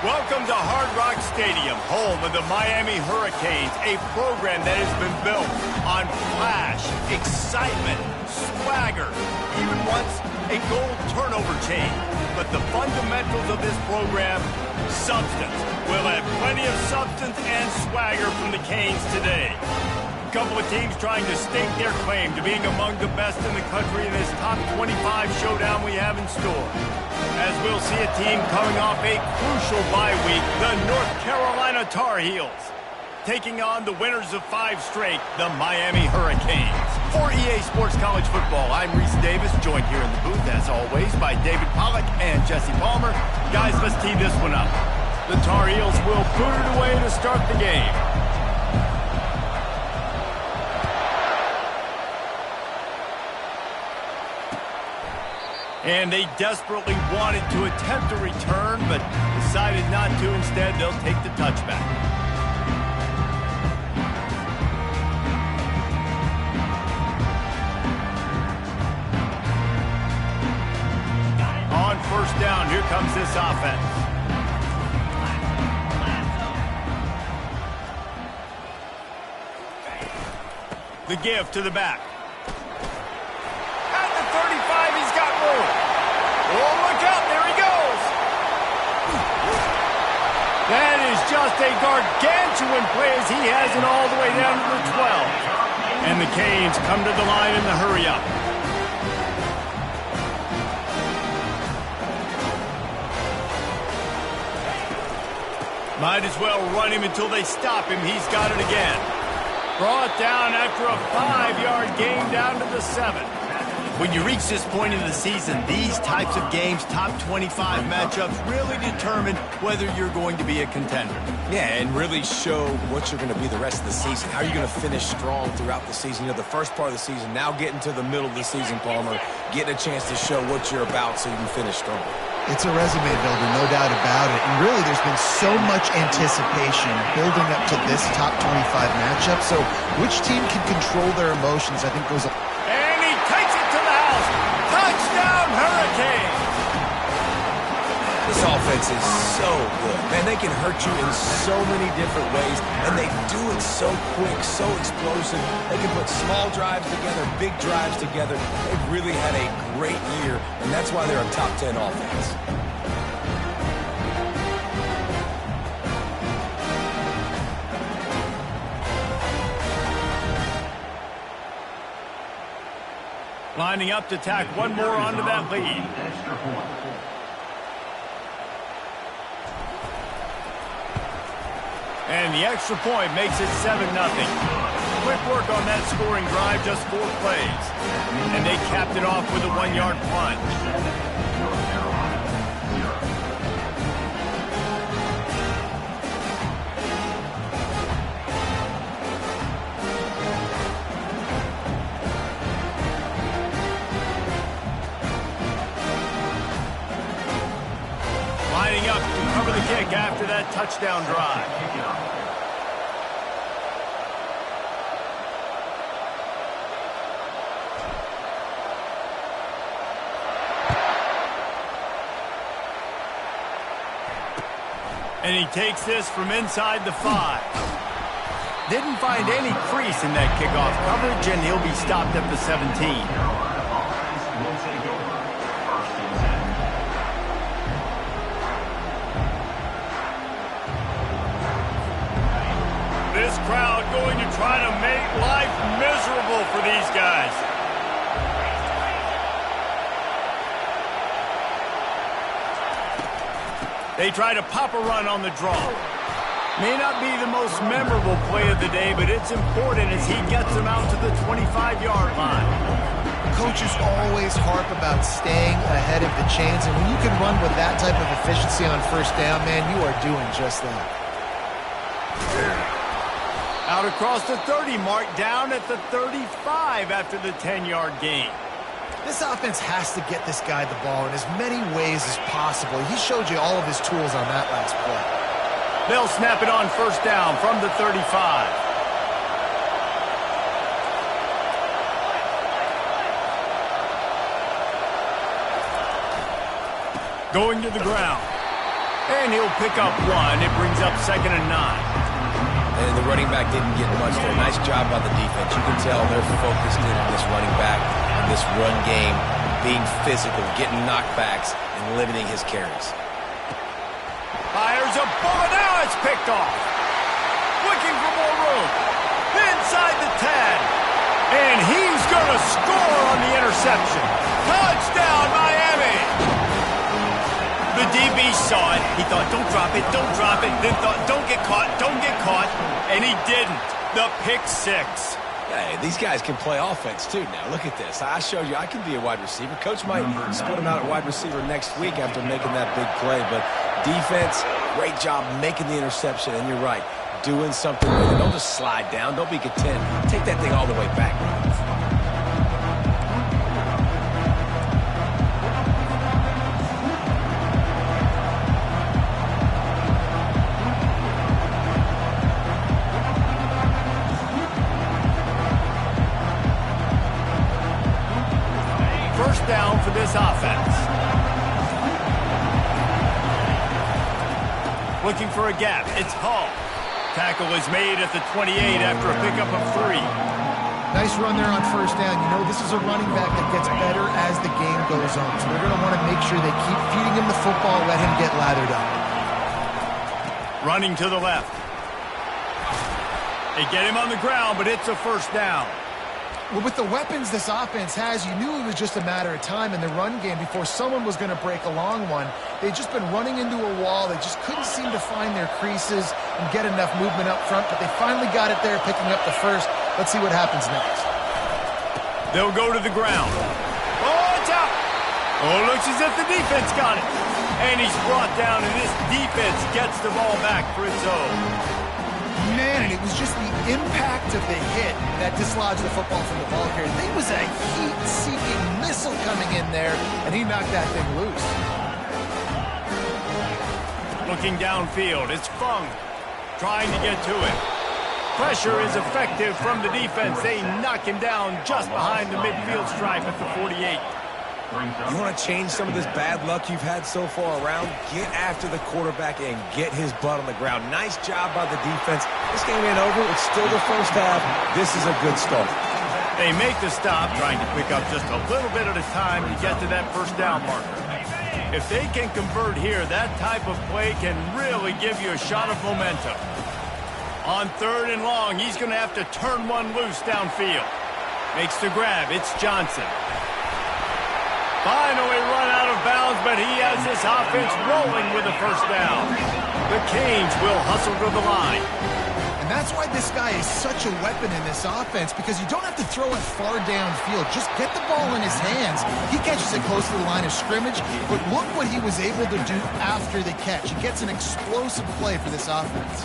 Welcome to Hard Rock Stadium, home of the Miami Hurricanes, a program that has been built on flash, excitement, swagger, even once a goal turnover chain. But the fundamentals of this program, substance. We'll have plenty of substance and swagger from the Canes today. A couple of teams trying to stake their claim to being among the best in the country in this top 25 showdown we have in store. As we'll see a team coming off a crucial bye week, the North Carolina Tar Heels, taking on the winners of 5 straight, the Miami Hurricanes. For EA Sports College Football, I'm Reese Davis, joined here in the booth, as always, by David Pollack and Jesse Palmer. Guys, let's tee this one up. The Tar Heels will put it away to start the game. And they desperately wanted to attempt a return, but decided not to. Instead, they'll take the touchback. On first down, here comes this offense. The give to the back. At the 35, he's got room. Oh, look out, there he goes. That is just a gargantuan play as he has it all the way down to the 12. And the Canes come to the line in the hurry-up. Might as well run him until they stop him. He's got it again. Brought down after a 5-yard gain down to the 7. When you reach this point in the season, these types of games, top 25 matchups, really determine whether you're going to be a contender. Yeah, and really show what you're going to be the rest of the season. How are you going to finish strong throughout the season? You know, the first part of the season, now getting to the middle of the season, Palmer, getting a chance to show what you're about so you can finish strong. It's a resume builder, no doubt about it. And really, there's been so much anticipation building up to this top 25 matchup. So which team can control their emotions, I think, goes up. And he takes it to the house. Touchdown, Hurricanes! This offense is so good. Man, they can hurt you in so many different ways, and they do it so quick, so explosive. They can put small drives together, big drives together. They've really had a great year, and that's why they're a top 10 offense. Lining up to tack one more onto that lead. And the extra point makes it 7-0. Quick work on that scoring drive, just 4 plays. And they capped it off with a 1-yard plunge. Lining up to cover the kick after that touchdown drive. And he takes this from inside the 5. Didn't find any crease in that kickoff coverage, and he'll be stopped at the 17. This crowd going to try to make life miserable for these guys. They try to pop a run on the draw. May not be the most memorable play of the day, but it's important as he gets them out to the 25-yard line. Coaches always harp about staying ahead of the chains, and when you can run with that type of efficiency on first down, man, you are doing just that. Out across the 30 mark, down at the 35 after the 10-yard gain. This offense has to get this guy the ball in as many ways as possible. He showed you all of his tools on that last play. They'll snap it on first down from the 35. Going to the ground. And he'll pick up 1. It brings up 2nd and 9. And the running back didn't get much there. Nice job by the defense. You can tell they're focused in on this running back, on this run game, being physical, getting knockbacks, and limiting his carries. Fires a bullet. Now it's picked off. Looking for more room. Inside the 10. And he's going to score on the interception. Touchdown, Miami. The DB saw it. He thought, don't drop it, don't drop it. Then thought, don't get caught, don't get caught. And he didn't. The pick 6. Hey, these guys can play offense, too, now. Look at this. I showed you I can be a wide receiver. Coach might split him out at wide receiver next week after making that big play. But defense, great job making the interception. And you're right, doing something with it. Don't just slide down. Don't be content. Take that thing all the way back. First down for this offense. Looking for a gap. It's Hall. Tackle is made at the 28 after a pickup of 3. Nice run there on first down. You know, this is a running back that gets better as the game goes on. So they're going to want to make sure they keep feeding him the football, let him get lathered up. Running to the left. They get him on the ground, but it's a first down. Well, with the weapons this offense has, you knew it was just a matter of time in the run game before someone was going to break a long one. They'd just been running into a wall. They just couldn't seem to find their creases and get enough movement up front, but they finally got it there, picking up the first. Let's see what happens next. They'll go to the ground. Oh, it's out. Oh, looks as if the defense got it. And he's brought down, and this defense gets the ball back for its own. Man, and it was just the impact of the hit that dislodged the football from the ball carrier. There was a heat-seeking missile coming in there, and he knocked that thing loose. Looking downfield, it's Fung trying to get to it. Pressure is effective from the defense. They knock him down just behind the midfield stripe at the 48. You want to change some of this bad luck you've had so far around? Get after the quarterback and get his butt on the ground. Nice job by the defense. This game ain't over. It's still the first half. This is a good start. They make the stop, trying to pick up just a little bit at a time to get to that first down marker. If they can convert here, that type of play can really give you a shot of momentum. On 3rd and long, he's going to have to turn one loose downfield. Makes the grab. It's Johnson. Finally run out of bounds, but he has this offense rolling with a first down. The Canes will hustle to the line. And that's why this guy is such a weapon in this offense, because you don't have to throw it far downfield. Just get the ball in his hands. He catches it close to the line of scrimmage, but look what he was able to do after the catch. He gets an explosive play for this offense.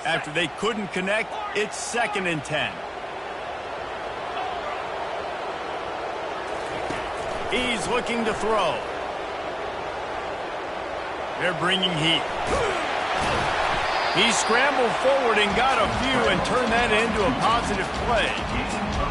After they couldn't connect, it's 2nd and 10. He's looking to throw. They're bringing heat. He scrambled forward and got a few and turned that into a positive play.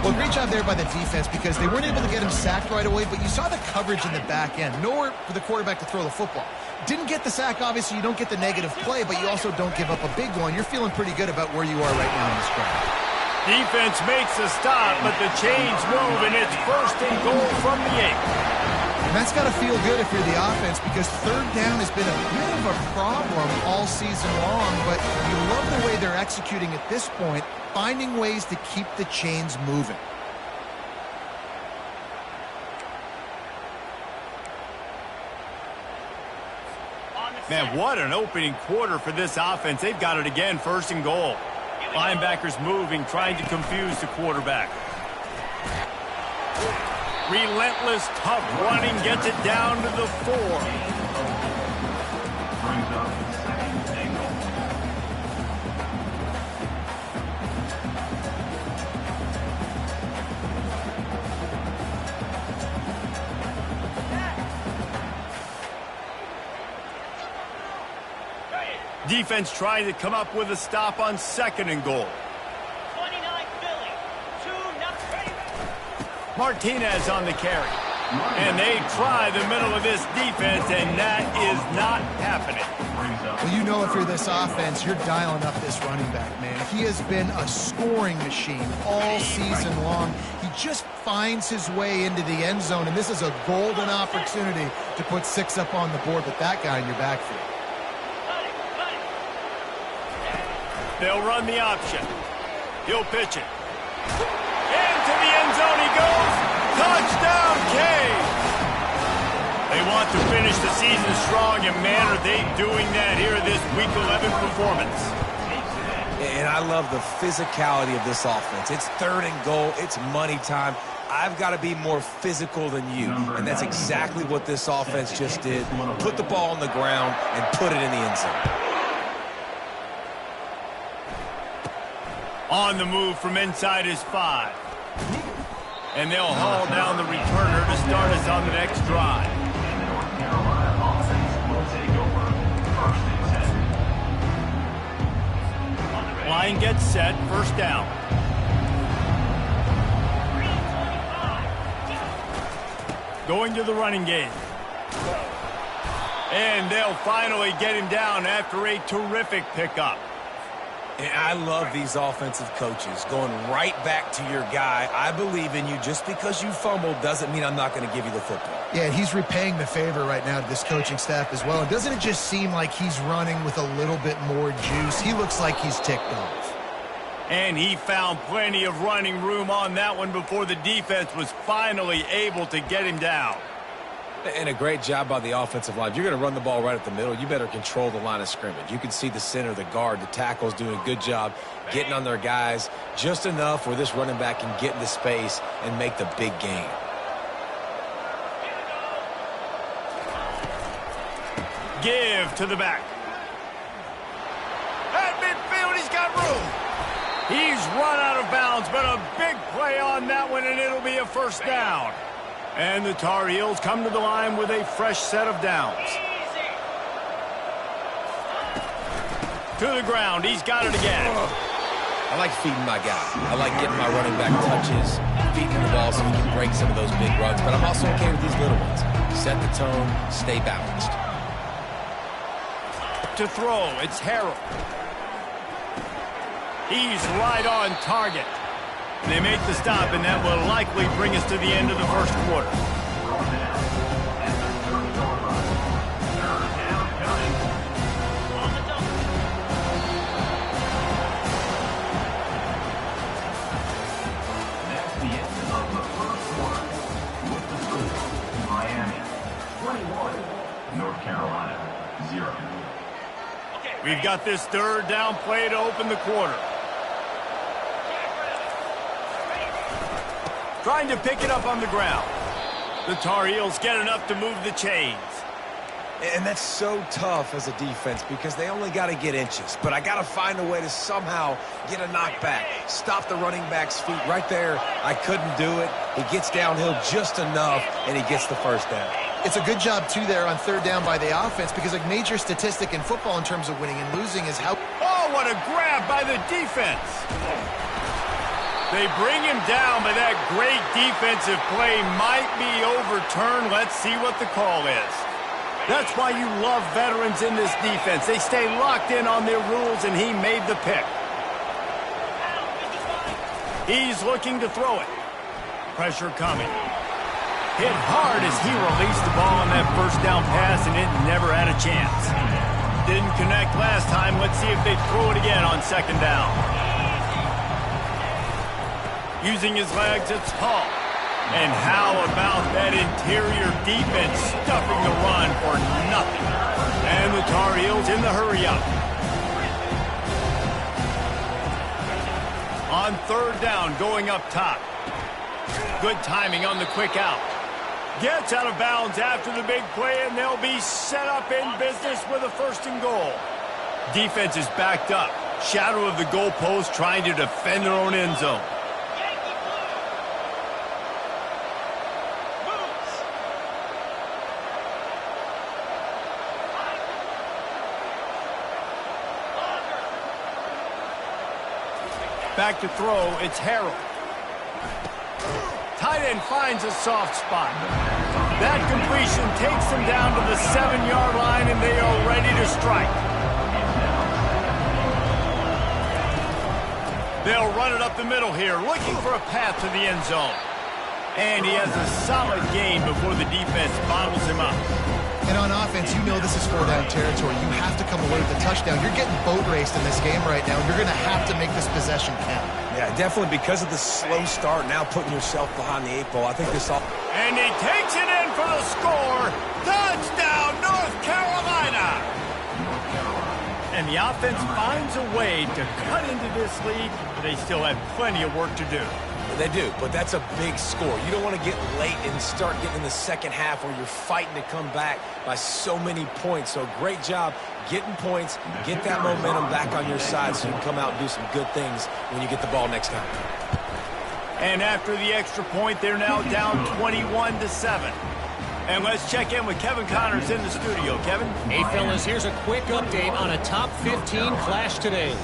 Well, great job there by the defense, because they weren't able to get him sacked right away, but you saw the coverage in the back end. Nowhere for the quarterback to throw the football. Didn't get the sack, obviously. You don't get the negative play, but you also don't give up a big one. You're feeling pretty good about where you are right now in this drive. Defense makes a stop, but the chains move, and it's 1st and goal from the 8. And that's got to feel good if you're the offense, because 3rd down has been a bit of a problem all season long, but you love the way they're executing at this point, finding ways to keep the chains moving. Man, what an opening quarter for this offense. They've got it again, 1st and goal. Linebackers moving, trying to confuse the quarterback. Relentless, tough running, gets it down to the 4. Defense trying to come up with a stop on 2nd and goal. 29 Philly, 2-0. Martinez on the carry. And they try the middle of this defense, and that is not happening. Well, you know if you're this offense, you're dialing up this running back, man. He has been a scoring machine all season long. He just finds his way into the end zone, and this is a golden opportunity to put 6 up on the board with that guy in your backfield. They'll run the option. He'll pitch it. Into the end zone he goes. Touchdown, Cade! They want to finish the season strong, and man, are they doing that here this Week 11 performance. And I love the physicality of this offense. It's 3rd and goal. It's money time. I've got to be more physical than you. And that's exactly what this offense just did. Put the ball on the ground and put it in the end zone. On the move from inside his 5. And they'll haul down the returner to start us on the next drive. Line gets set, 1st down. Going to the running game. And they'll finally get him down after a terrific pickup. And I love these offensive coaches going right back to your guy. I believe in you. Just because you fumbled doesn't mean I'm not going to give you the football. Yeah, he's repaying the favor right now to this coaching staff as well. And doesn't it just seem like he's running with a little bit more juice? He looks like he's ticked off. And he found plenty of running room on that one before the defense was finally able to get him down. And a great job by the offensive line. If you're going to run the ball right at the middle, you better control the line of scrimmage. You can see the center, the guard, the tackles doing a good job getting on their guys just enough where this running back can get into space and make the big gain. Give to the back. At midfield, he's got room. He's run out of bounds, but a big play on that one, and it'll be a 1st down. And the Tar Heels come to the line with a fresh set of downs. To the ground. He's got it again. I like feeding my guy. I like getting my running back touches, feeding the ball so he can break some of those big runs. But I'm also okay with these little ones. Set the tone, stay balanced. To throw, it's Harold. He's right on target. They make the stop, and that will likely bring us to the end of the 1st quarter. That's the end of the 1st quarter. With the score, Miami 21, North Carolina 0. We've got this 3rd down play to open the quarter. Trying to pick it up on the ground. The Tar Heels get enough to move the chains. And that's so tough as a defense because they only got to get inches. But I got to find a way to somehow get a knockback, stop the running back's feet right there. I couldn't do it. He gets downhill just enough, and he gets the 1st down. It's a good job, too, there on 3rd down by the offense because a major statistic in football in terms of winning and losing is how... Oh, what a grab by the defense. They bring him down, but that great defensive play might be overturned. Let's see what the call is. That's why you love veterans in this defense. They stay locked in on their rules, and he made the pick. He's looking to throw it. Pressure coming. Hit hard as he released the ball on that 1st down pass, and it never had a chance. Didn't connect last time. Let's see if they throw it again on 2nd down. Using his legs, it's Hall. And how about that interior defense stuffing the run for nothing? And the Tar Heels in the hurry-up. On 3rd down, going up top. Good timing on the quick out. Gets out of bounds after the big play, and they'll be set up in business with a 1st and goal. Defense is backed up. Shadow of the goalpost trying to defend their own end zone. Back to throw, it's Harold. Tight end finds a soft spot. That completion takes them down to the 7-yard line, and they are ready to strike. They'll run it up the middle here, looking for a path to the end zone. And he has a solid gain before the defense bottles him up. And on offense, you know this is 4-down territory. You have to come away with a touchdown. You're getting boat raced in this game right now. You're going to have to make this possession count. Yeah, definitely because of the slow start, now putting yourself behind the 8 ball. I think this all... And he takes it in for the score. Touchdown, North Carolina! And the offense finds a way to cut into this lead, but they still have plenty of work to do. They do, but that's a big score. You don't want to get late and start getting in the second half where you're fighting to come back by so many points. So great job getting points, get that momentum back on your side so you can come out and do some good things when you get the ball next time. And after the extra point, they're now down 21-7. And let's check in with Kevin Connors in the studio. Kevin? Hey, fellas, here's a quick update on a top 15 clash today.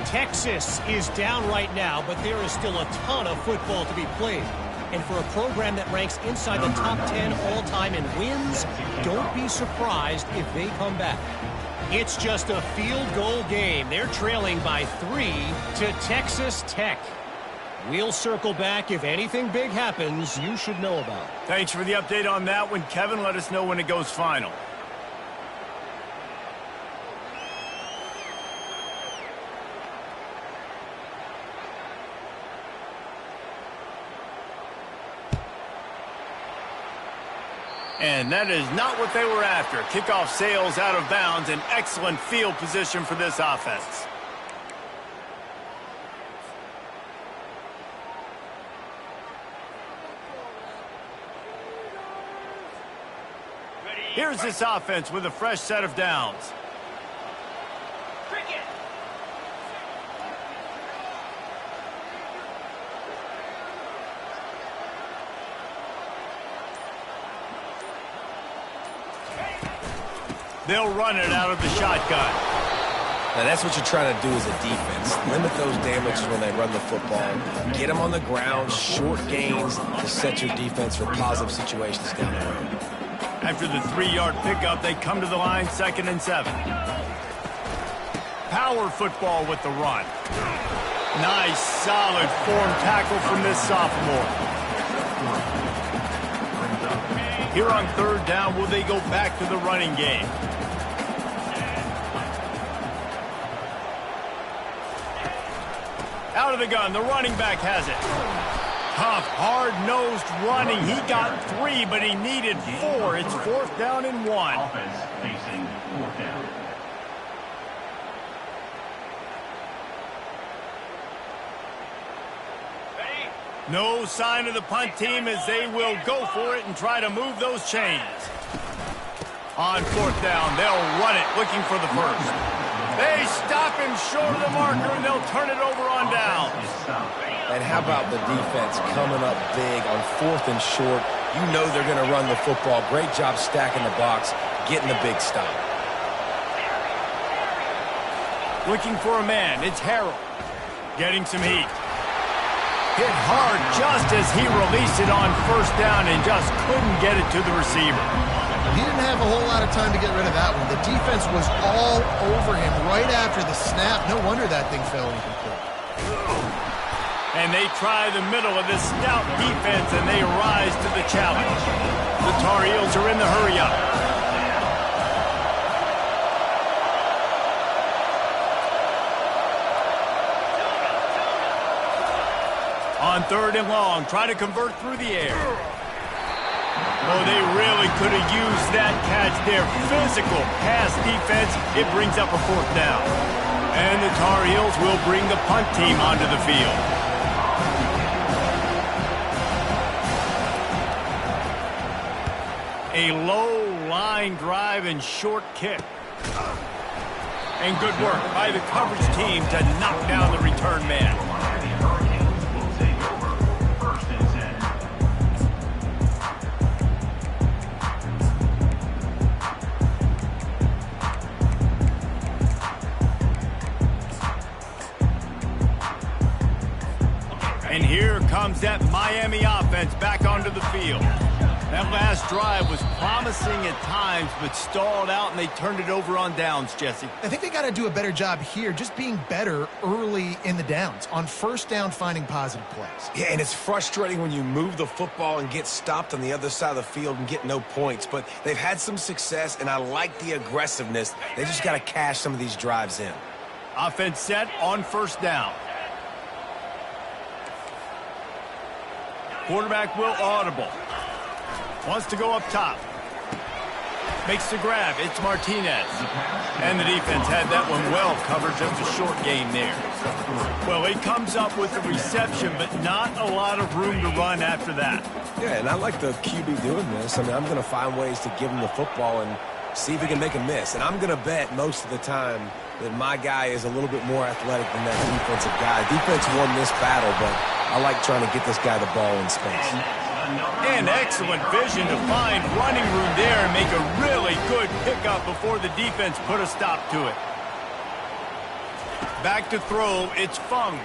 Texas is down right now, but there is still a ton of football to be played. And for a program that ranks inside the top 10 all-time in wins, don't be surprised if they come back. It's just a field goal game. They're trailing by 3 to Texas Tech. We'll circle back if anything big happens you should know about. Thanks for the update on that one, Kevin. Let us know when it goes final. And that is not what they were after. Kickoff sails out of bounds, an excellent field position for this offense. Here's this offense with a fresh set of downs. Cricket. They'll run it out of the shotgun. Now, that's what you're trying to do as a defense. Limit those damages when they run the football. Get them on the ground, short gains to set your defense for positive situations down the road. After the 3-yard pickup, they come to the line 2nd and 7. Power football with the run. Nice, solid form tackle from this sophomore. Here on 3rd down, will they go back to the running game? Out of the gun, the running back has it. Tough, hard-nosed running. He got 3, but he needed 4. It's 4th down and 1. Offense facing 4th down. No sign of the punt team as they will go for it and try to move those chains. On 4th down, they'll run it, looking for the first. They stop him short of the marker, and they'll turn it over on downs. And how about the defense coming up big on 4th and short? You know they're going to run the football. Great job stacking the box, getting the big stop. Looking for a man, it's Harold. Getting some heat. Hit hard just as he released it on 1st down and just couldn't get it to the receiver. He didn't have a whole lot of time to get rid of that one. The defense was all over him right after the snap. No wonder that thing fell incomplete. And they try the middle of this stout defense, and they rise to the challenge. The Tar Heels are in the hurry-up. On 3rd and long, try to convert through the air. Oh, they really could have used that catch there. Physical pass defense. It brings up a 4th down. And the Tar Heels will bring the punt team onto the field. A low line drive and short kick. And good work by the coverage team to knock down the return man. that Miami offense back onto the field. That last drive was promising at times, but stalled out, and they turned it over on downs, Jesse. I think they got to do a better job here, just being better early in the downs, on first down finding positive plays. Yeah, and it's frustrating when you move the football and get stopped on the other side of the field and get no points, but they've had some success, and I like the aggressiveness. They just got to cash some of these drives in. Offense set on first down. Quarterback will audible. Wants to go up top. Makes the grab. It's Martinez. And the defense had that one well covered. Just a short gain there. Well, he comes up with the reception, but not a lot of room to run after that. Yeah, and I like the QB doing this. I mean, I'm going to find ways to give him the football and see if he can make a miss. And I'm going to bet most of the time that my guy is a little bit more athletic than that defensive guy. Defense won this battle, but I like trying to get this guy the ball in space. And excellent vision to find running room there and make a really good pickup before the defense put a stop to it. Back to throw, it's Fung.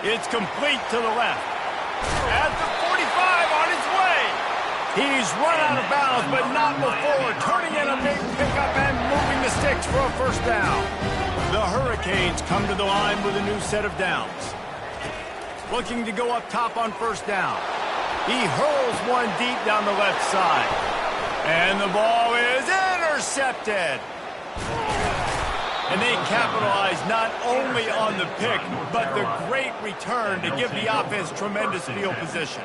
It's complete to the left. At the 45 on his way. He's run out of bounds, but not before turning in a big pickup and moving the sticks for a first down. The Hurricanes come to the line with a new set of downs. Looking to go up top on first down. He hurls one deep down the left side. And the ball is intercepted. And they capitalize not only on the pick, but the great return to give the offense tremendous field position.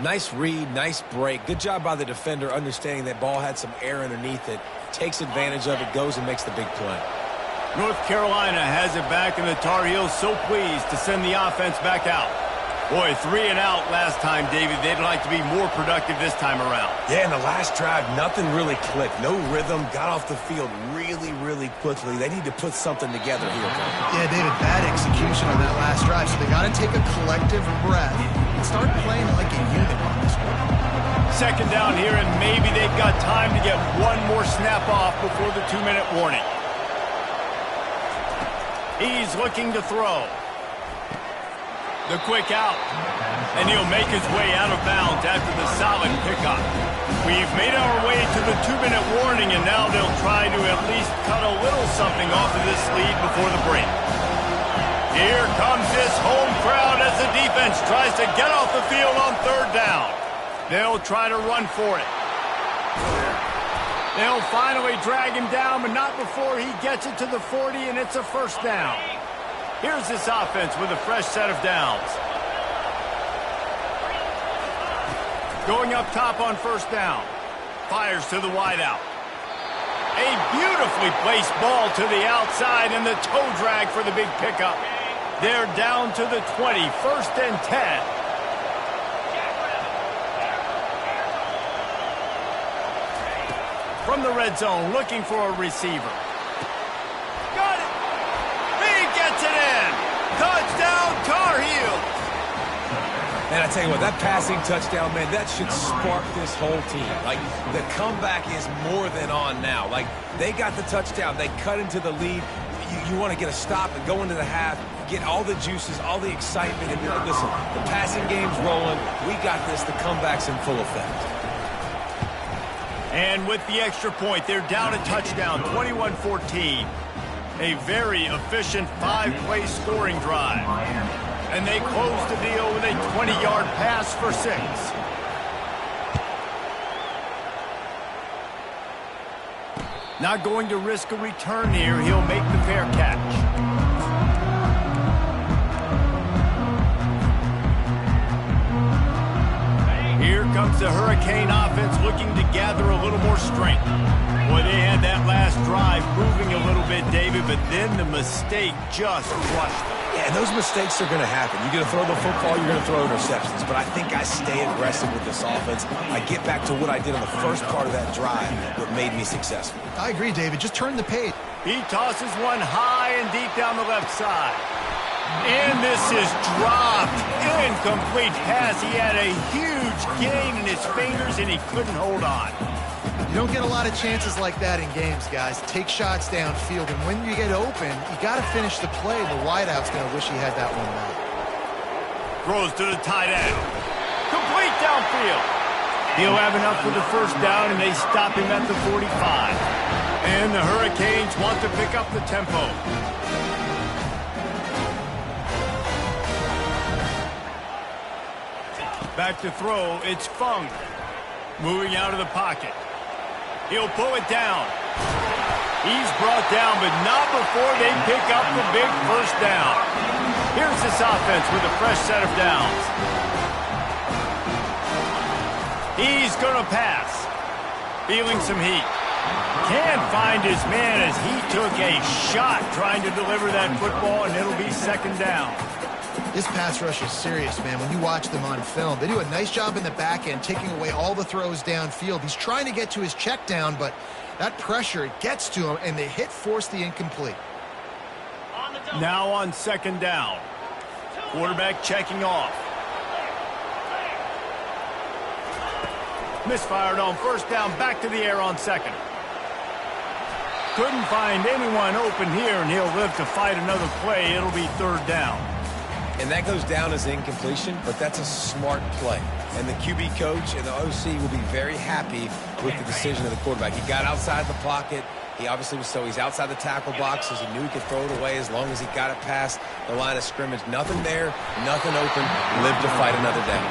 Nice read, nice break. Good job by the defender understanding that ball had some air underneath it. Takes advantage of it, goes and makes the big play. North Carolina has it back, and the Tar Heels so pleased to send the offense back out. Boy, 3 and out last time, David. They'd like to be more productive this time around. Yeah, in the last drive, nothing really clicked. No rhythm, got off the field really, really quickly. They need to put something together here. Yeah, David, bad execution on that last drive, so they got to take a collective breath and start playing like a unit on this one. Second down here, and maybe they've got time to get one more snap off before the 2-minute warning. He's looking to throw. The quick out. And he'll make his way out of bounds after the solid pickup. We've made our way to the 2-minute warning, and now they'll try to at least cut a little something off of this lead before the break. Here comes this home crowd as the defense tries to get off the field on third down. They'll try to run for it. They'll finally drag him down, but not before he gets it to the 40, and it's a first down. Here's this offense with a fresh set of downs. Going up top on first down. Fires to the wideout. A beautifully placed ball to the outside, and the toe drag for the big pickup. They're down to the 20, 1st and 10. From the red zone, looking for a receiver. Got it! He gets it in! Touchdown, Tar Heels! And I tell you what, that passing touchdown, man, that should spark this whole team. Like, the comeback is more than on now. Like, they got the touchdown. They cut into the lead. You want to get a stop and go into the half, get all the juices, all the excitement, and be like, listen, the passing game's rolling. We got this. The comeback's in full effect. And with the extra point, they're down a touchdown, 21-14. A very efficient 5-play scoring drive. And they close the deal with a 20-yard pass for 6. Not going to risk a return here. He'll make the fair catch. Here comes the Hurricane offense looking to gather a little more strength. Boy, they had that last drive moving a little bit, David, but then the mistake just crushed them. Yeah, and those mistakes are going to happen. You're going to throw the football, you're going to throw interceptions. But I think I stay aggressive with this offense. I get back to what I did on the first part of that drive that made me successful. I agree, David. Just turn the page. He tosses one high and deep down the left side. And this is dropped. Incomplete pass. He had a huge gain in his fingers, and he couldn't hold on. You don't get a lot of chances like that in games, guys. Take shots downfield, and when you get open, you got to finish the play. The wideout's going to wish he had that one back. Throws to the tight end. Complete downfield. He'll have enough for the first down, and they stop him at the 45. And the Hurricanes want to pick up the tempo. Back to throw, it's Fung. Moving out of the pocket. He'll pull it down. He's brought down, but not before they pick up the big first down. Here's this offense with a fresh set of downs. He's going to pass. Feeling some heat. Can't find his man as he took a shot trying to deliver that football, and it'll be second down. This pass rush is serious, man. When you watch them on film, they do a nice job in the back end, taking away all the throws downfield. He's trying to get to his check down, but that pressure, it gets to him, and the hit forced the incomplete. Now on second down. Quarterback checking off. Misfired on first down, back to the air on second. Couldn't find anyone open here, and he'll live to fight another play. It'll be third down. And that goes down as incompletion, but that's a smart play. And the QB coach and the OC will be very happy with the decision of the quarterback. He got outside the pocket. He obviously was he's outside the tackle boxes. He knew he could throw it away as long as he got it past the line of scrimmage. Nothing there, nothing open. Live to fight another down.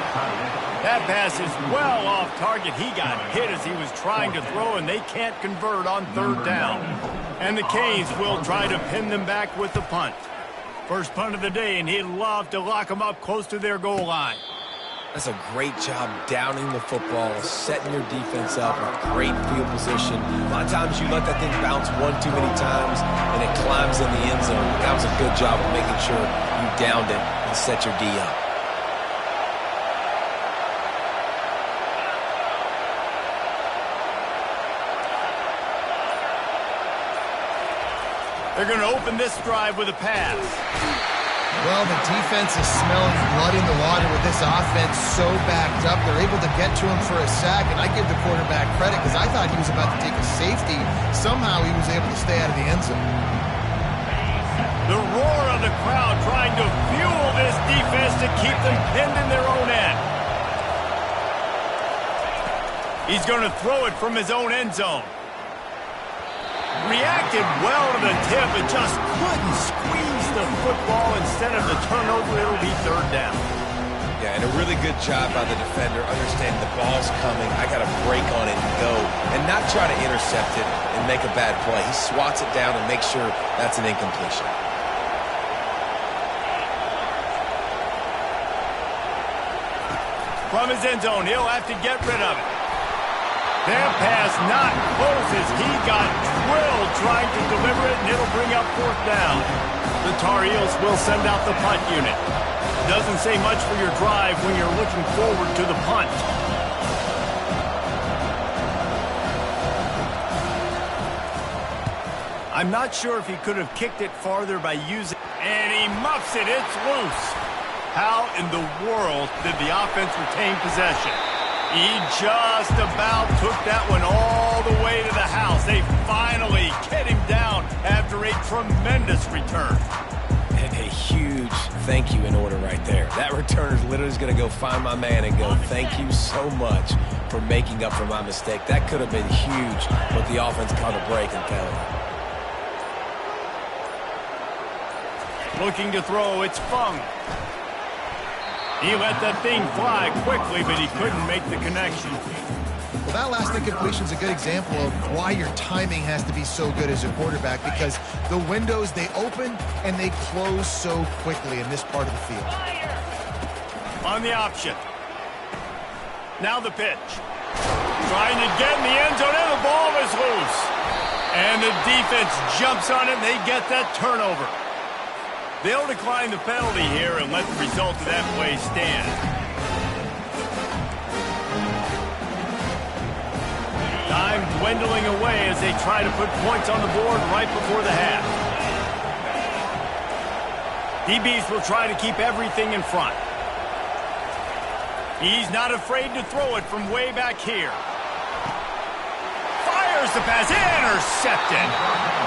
That pass is well off target. He got hit as he was trying to throw, and they can't convert on third down. And the Canes will try to pin them back with the punt. First punt of the day, and he'd love to lock them up close to their goal line. That's a great job downing the football, setting your defense up with great field position. A lot of times you let that thing bounce one too many times, and it climbs in the end zone. That was a good job of making sure you downed it and set your D up. They're going to open this drive with a pass. Well, the defense is smelling blood in the water with this offense so backed up. They're able to get to him for a sack, and I give the quarterback credit because I thought he was about to take a safety. Somehow he was able to stay out of the end zone. The roar of the crowd trying to fuel this defense to keep them pinned in their own end. He's going to throw it from his own end zone. Reacted well to the tip, but just couldn't squeeze the football. Instead of the turnover, it'll be third down. Yeah, and a really good job by the defender, understanding the ball's coming. I got to break on it and go, and not try to intercept it and make a bad play. He swats it down and makes sure that's an incompletion. From his end zone, he'll have to get rid of it. That pass not close as he got drilled trying to deliver it, and it'll bring up fourth down. The Tar Heels will send out the punt unit. Doesn't say much for your drive when you're looking forward to the punt. I'm not sure if he could have kicked it farther by using... And he muffs it. It's loose. How in the world did the offense retain possession? He just about took that one all the way to the house. They finally get him down after a tremendous return. And a huge thank you in order right there. That returner is literally going to go find my man and go, thank you so much for making up for my mistake. That could have been huge, but the offense caught a break and penalty. Looking to throw, it's Fung. He let that thing fly quickly, but he couldn't make the connection. Well, that last incompletion is a good example of why your timing has to be so good as a quarterback, because the windows, they open and they close so quickly in this part of the field. On the option. Now the pitch. Trying to get in the end zone, and the ball is loose. And the defense jumps on it, and they get that turnover. They'll decline the penalty here and let the result of that play stand. Time dwindling away as they try to put points on the board right before the half. DBs will try to keep everything in front. He's not afraid to throw it from way back here. Fires the pass, intercepted.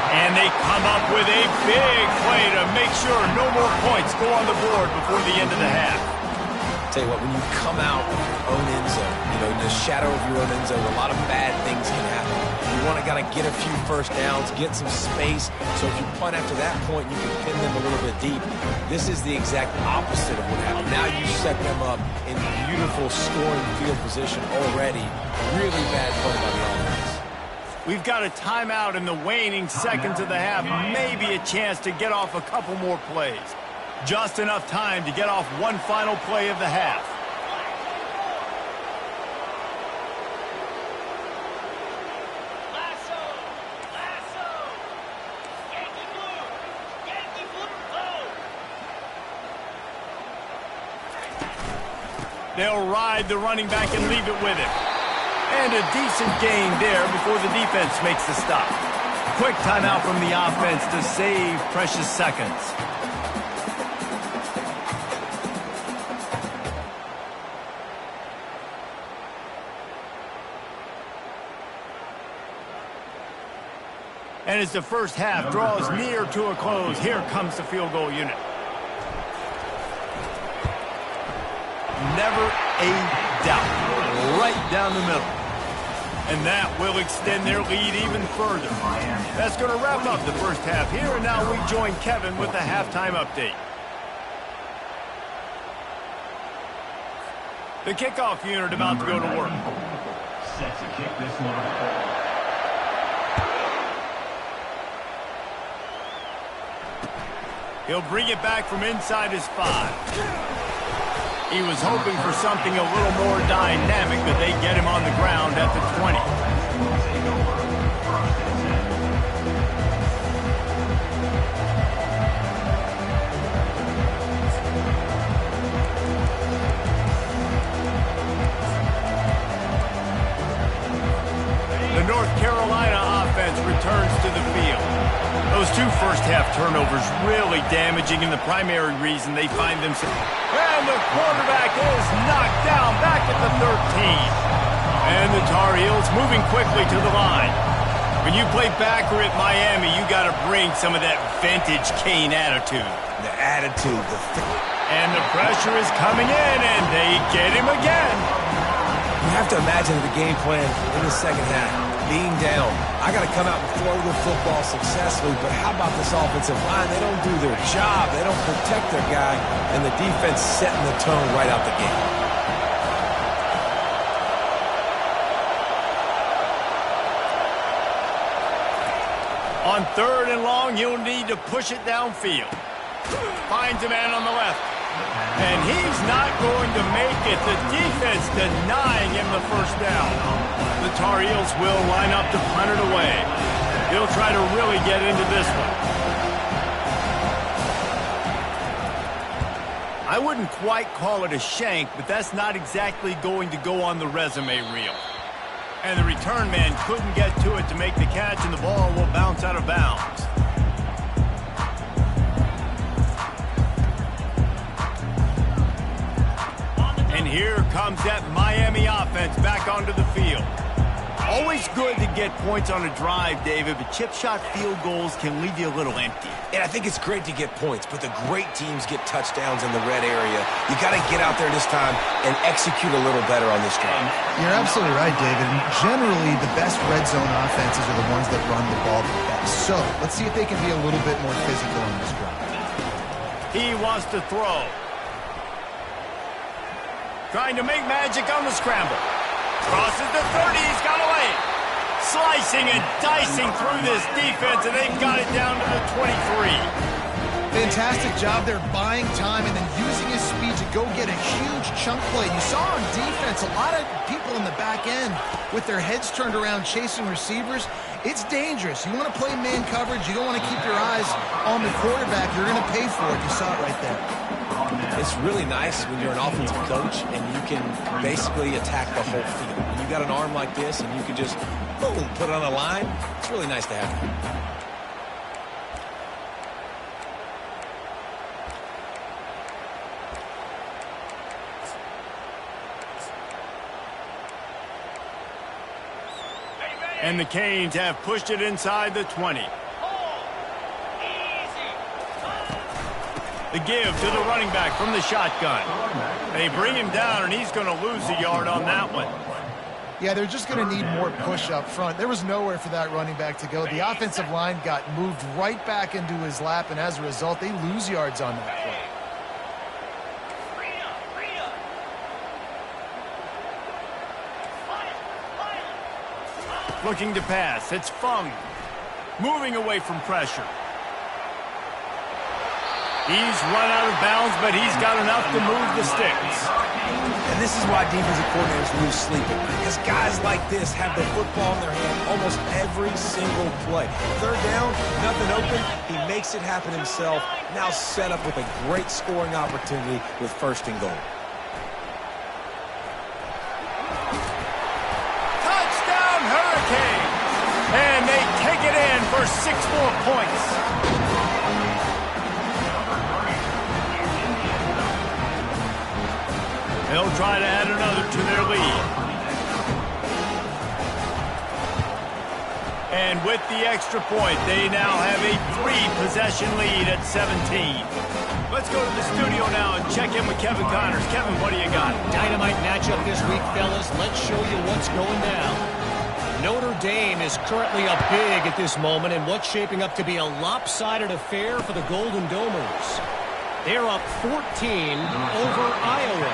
And they come up with a big play to make sure no more points go on the board before the end of the half. Tell you what, when you come out of your own end zone, you know, in the shadow of your own end zone, a lot of bad things can happen. You want to got to get a few first downs, get some space. So if you punt after that point, you can pin them a little bit deep. This is the exact opposite of what happened. Now you set them up in beautiful scoring field position already. Really bad play by the offense. We've got a timeout in the waning seconds of the half. Maybe a chance to get off a couple more plays. Just enough time to get off one final play of the half. Lasso! Lasso! Yankee blue! Yankee blue! Go! They'll ride the running back and leave it with him. And a decent gain there before the defense makes the stop. Quick timeout from the offense to save precious seconds. And as the first half draws near to a close, here comes the field goal unit. Never a doubt. Right down the middle. And that will extend their lead even further. That's going to wrap up the first half here, and now we join Kevin with the halftime update. The kickoff unit about to go to work. Set to kick this one. He'll bring it back from inside his 5. He was hoping for something a little more dynamic, but they get him on the ground at the 20. The North Carolina offense returns to the field. Those two first-half turnovers really damaging, and the primary reason they find themselves. And the quarterback is knocked down back at the 13. And the Tar Heels moving quickly to the line. When you play backer at Miami, you got to bring some of that vintage Kane attitude. The attitude, And the pressure is coming in, and they get him again. You have to imagine the game plan in the second half. Being down, I got to come out and throw the football successfully, but how about this offensive line? They don't do their job. They don't protect their guy, and the defense setting the tone right out the gate. On 3rd and long, you'll need to push it downfield. Finds a man on the left. And he's not going to make it. The defense denying him the first down. The Tar Heels will line up to punt it away. He'll try to really get into this one. I wouldn't quite call it a shank, but that's not exactly going to go on the resume reel. And the return man couldn't get to it to make the catch, and the ball will bounce out of bounds. And here comes that Miami offense back onto the field. Always good to get points on a drive, David, but chip shot field goals can leave you a little empty. And I think it's great to get points, but the great teams get touchdowns in the red area. You got to get out there this time and execute a little better on this drive. You're absolutely right, David. And generally, the best red zone offenses are the ones that run the ball the best. So let's see if they can be a little bit more physical on this drive. He wants to throw. Trying to make magic on the scramble. Crosses the 30, he's got away. Slicing and dicing through this defense, and they've got it down to the 23. Fantastic job there buying time and then using his speed to go get a huge chunk play. You saw on defense a lot of people in the back end with their heads turned around chasing receivers. It's dangerous. You want to play man coverage. You don't want to keep your eyes on the quarterback. You're going to pay for it. You saw it right there. It's really nice when you're an offensive coach and you can basically attack the whole field. When you got an arm like this and you can just, boom, put it on the line, it's really nice to have. And the Canes have pushed it inside the 20. The give to the running back from the shotgun. They bring him down, and he's going to lose a yard on that one. Yeah, they're just going to need more push up front. There was nowhere for that running back to go. The offensive line got moved right back into his lap, and as a result, they lose yards on that play. Looking to pass. It's Fung. Moving away from pressure. He's run out of bounds, but he's got enough to move the sticks. And this is why defensive coordinators lose sleep at night, because guys like this have the football in their hand almost every single play. Third down, nothing open, he makes it happen himself, now set up with a great scoring opportunity with 1st and goal. Touchdown, Hurricanes! And they take it in for 6 more points. They'll try to add another to their lead. And with the extra point, they now have a 3-possession lead at 17. Let's go to the studio now and check in with Kevin Connors. Kevin, what do you got? Dynamite matchup this week, fellas. Let's show you what's going down. Notre Dame is currently up big at this moment in what's shaping up to be a lopsided affair for the Golden Domers. They're up 14 over Iowa.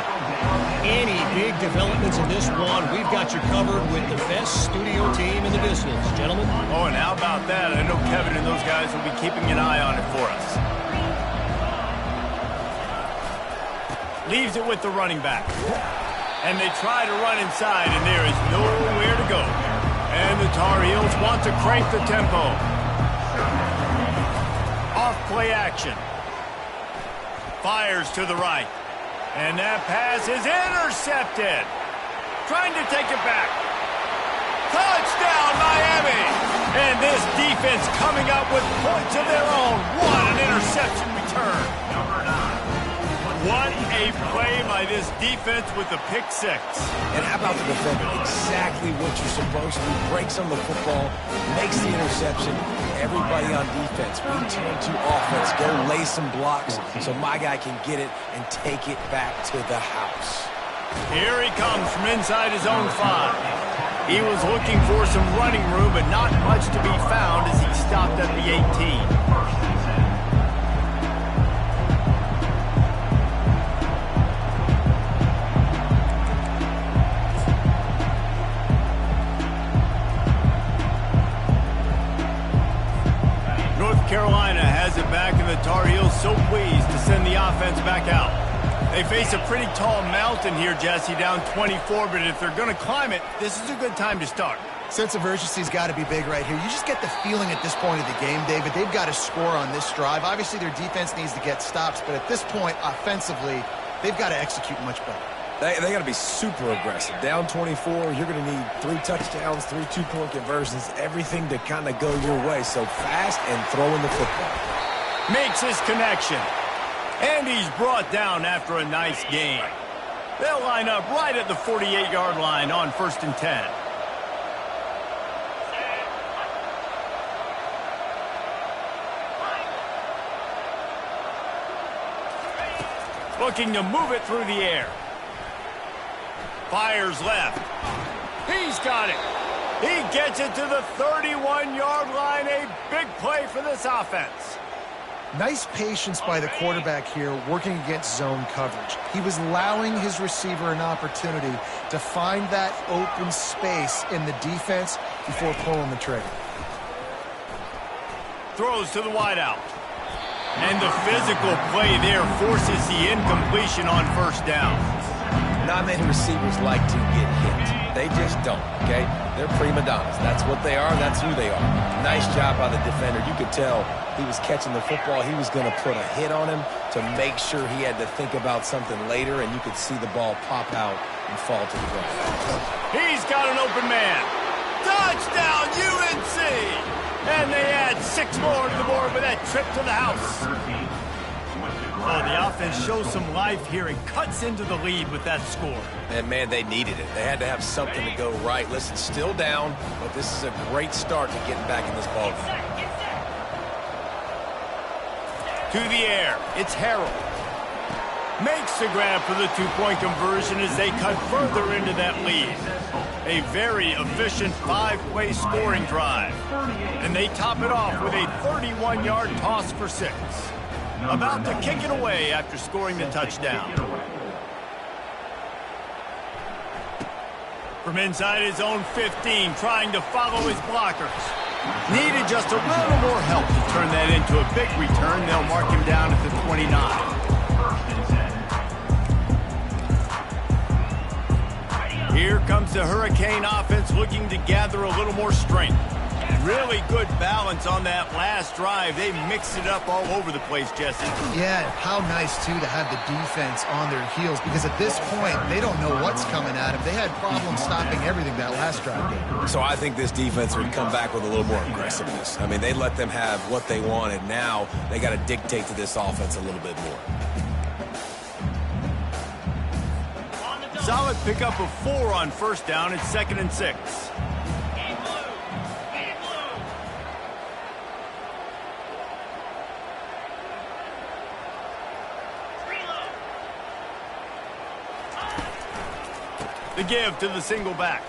Any big developments in this one, we've got you covered with the best studio team in the business. Gentlemen? Oh, and how about that? I know Kevin and those guys will be keeping an eye on it for us. Leaves it with the running back. And they try to run inside, and there is nowhere to go. And the Tar Heels want to crank the tempo. Off play action. Fires to the right. And that pass is intercepted. Trying to take it back. Touchdown, Miami! And this defense coming up with points of their own. What an interception return. What a play by this defense with the pick 6. And how about the defender? Exactly what you're supposed to do. Breaks on the football, makes the interception. Everybody on defense, we turn to offense. Go lay some blocks so my guy can get it and take it back to the house. Here he comes from inside his own 5. He was looking for some running room, but not much to be found as he stopped at the 18. Carolina has it back, and the Tar Heels so pleased to send the offense back out. They face a pretty tall mountain here, Jesse, down 24, but if they're going to climb it, this is a good time to start. Sense of urgency's got to be big right here. You just get the feeling at this point of the game, David, they've got to score on this drive. Obviously, their defense needs to get stops, but at this point, offensively, they've got to execute much better. They got to be super aggressive. Down 24, you're going to need 3 touchdowns, 3 2-point conversions, everything to kind of go your way. So fast and throwing the football. Makes his connection. And he's brought down after a nice gain. They'll line up right at the 48-yard line on 1st and 10. Looking to move it through the air. Fires left. He's got it. He gets it to the 31-yard line. A big play for this offense. Nice patience by the quarterback here working against zone coverage. He was allowing his receiver an opportunity to find that open space in the defense before pulling the trigger. Throws to the wideout. And the physical play there forces the incompletion on 1st down. Not many receivers like to get hit. They just don't, okay? They're prima donnas. That's what they are. That's who they are. Nice job by the defender. You could tell he was catching the football. He was going to put a hit on him to make sure he had to think about something later, and you could see the ball pop out and fall to the ground. He's got an open man. Touchdown, UNC! And they add 6 more to the board with that trip to the house. Oh, the offense shows some life here and cuts into the lead with that score. And, man, they needed it. They had to have something to go right. Listen, still down, but this is a great start to getting back in this ballgame. To the air, it's Harold. Makes the grab for the two-point conversion as they cut further into that lead. A very efficient 5-play scoring drive. And they top it off with a 31-yard toss for 6. About to kick it away after scoring the touchdown. From inside his own 15, trying to follow his blockers. Needed just a little more help to turn that into a big return. They'll mark him down at the 29. Here comes the Hurricane offense looking to gather a little more strength. Really good balance on that last drive. They mixed it up all over the place, Jesse. Yeah, how nice, too, to have the defense on their heels, because at this point, they don't know what's coming at them. They had problems stopping everything that last drive game. So I think this defense would come back with a little more aggressiveness. I mean, they let them have what they wanted. Now they got to dictate to this offense a little bit more. Solid pickup of 4 on first down. It's 2nd and 6. The give to the single back.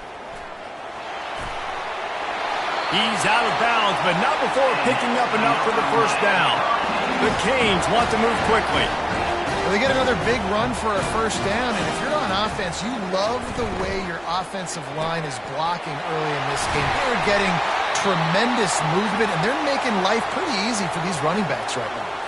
He's out of bounds, but not before picking up enough for the first down. The Canes want to move quickly. Well, they get another big run for a first down, and if you're on offense, you love the way your offensive line is blocking early in this game. They're getting tremendous movement, and they're making life pretty easy for these running backs right now.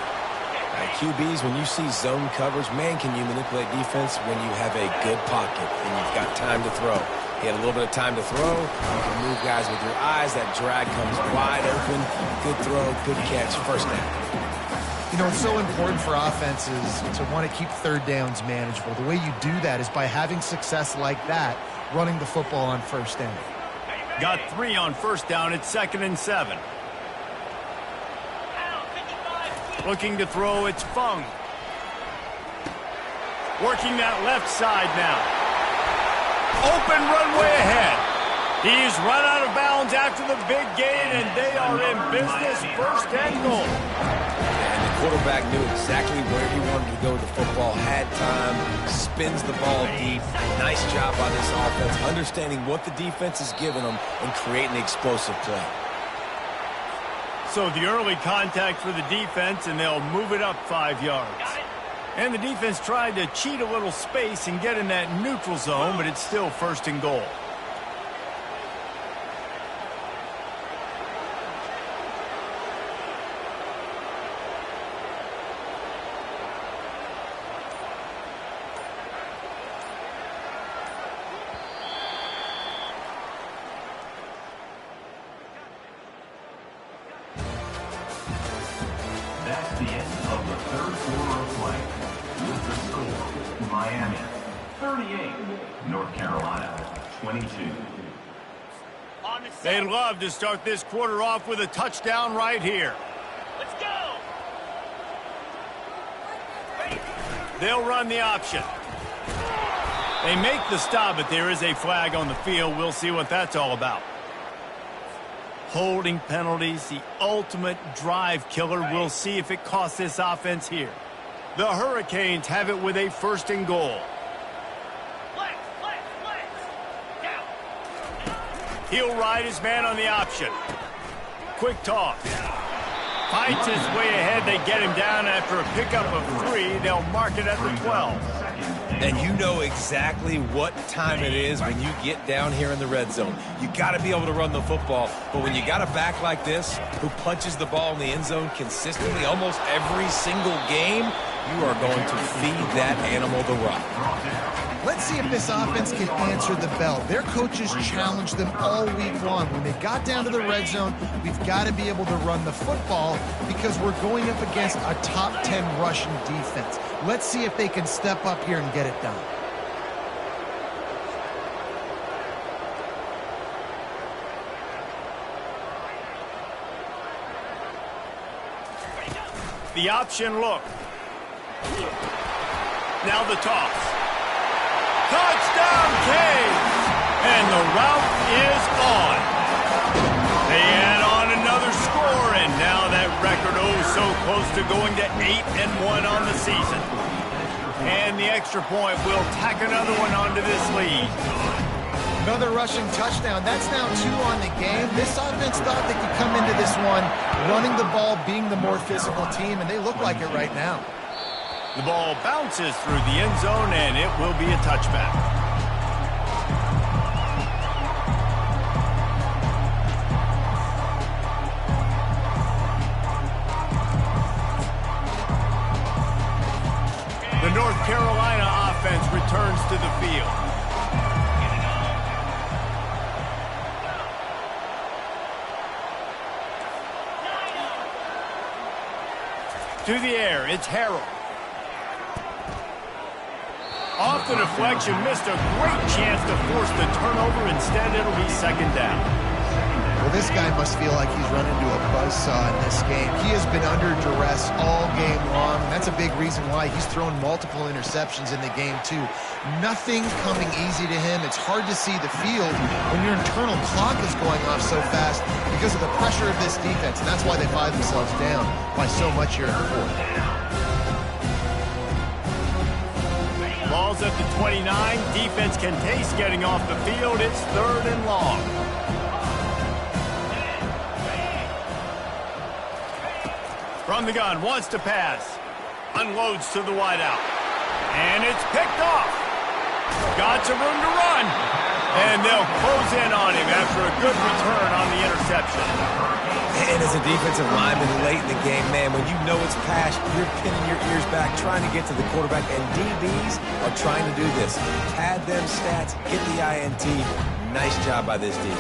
QBs, when you see zone coverage, man, can you manipulate defense when you have a good pocket and you've got time to throw. He had a little bit of time to throw. You can move guys with your eyes. That drag comes wide open. Good throw, good catch, first down. You know, it's so important for offenses to want to keep third downs manageable. The way you do that is by having success like that, running the football on first down. Got 3 on first down. It's 2nd and 7. Looking to throw, it's Fung. Working that left side now. Open runway ahead. He's run out of bounds after the big gain, and they are in business. First and goal. And the quarterback knew exactly where he wanted to go with the football, had time, spins the ball deep. Nice job by this offense, understanding what the defense is giving them and creating an explosive play. So the early contact for the defense, and they'll move it up 5 yards. And the defense tried to cheat a little space and get in that neutral zone, but it's still first and goal. That's the end of the third quarter of play. With the score, Miami 38, North Carolina 22. They'd love to start this quarter off with a touchdown right here. Let's go. They'll run the option. They make the stop, but there is a flag on the field. We'll see what that's all about. Holding penalties, the ultimate drive killer. We'll see if it costs this offense here. The Hurricanes have it with a first and goal. Flex. Down. He'll ride his man on the option. Quick toss. Fights his way ahead. They get him down after a pickup of 3. They'll mark it at the 12. And you know exactly what time it is when you get down here in the red zone. You got to be able to run the football. But when you got a back like this who punches the ball in the end zone consistently almost every single game, you are going to feed that animal the rock. Let's see if this offense can answer the bell. Their coaches challenged them all week long. When they got down to the red zone, we've got to be able to run the football because we're going up against a top 10 rushing defense. Let's see if they can step up here and get it done. The option look. Now the toss. Touchdown, Canes! And the route is on. They add on another score, and now that record oh so close to going to 8-1 on the season. And the extra point will tack another one onto this lead. Another rushing touchdown. That's now 2 on the game. This offense thought they could come into this one running the ball, being the more physical team, and they look like it right now. The ball bounces through the end zone, and it will be a touchback. The North Carolina offense returns to the field. To the air, it's Harrell. Off the deflection, missed a great chance to force the turnover. Instead, it'll be second down. Well, this guy must feel like he's run into a buzzsaw in this game. He has been under duress all game long, and that's a big reason why he's thrown multiple interceptions in the game, too. Nothing coming easy to him. It's hard to see the field when your internal clock is going off so fast because of the pressure of this defense, and that's why they find themselves down by so much here in the fourth. Ball's at the 29. Defense can taste getting off the field. It's 3rd and long. From the gun, wants to pass. Unloads to the wideout. And it's picked off. Got some room to run. And they'll close in on him after a good return on the interception. And as a defensive lineman late in the game, man, when you know it's pass, you're pinning your ears back, trying to get to the quarterback, and DBs are trying to do this. Pad them stats, get the INT. Nice job by this D.